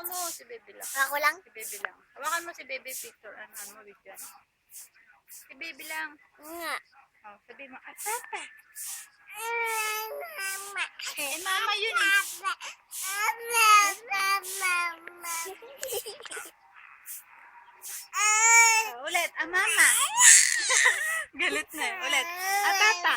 mo si baby lang. Ako lang? Si baby lang. Hawakan mo si baby picture. Ano mo video. Si baby lang. Nga. Oh, sabi mo, at papa. Mama. Eh, mama yun eh. Oh, ulit, mama. Galit na eh. Ulit. Papa.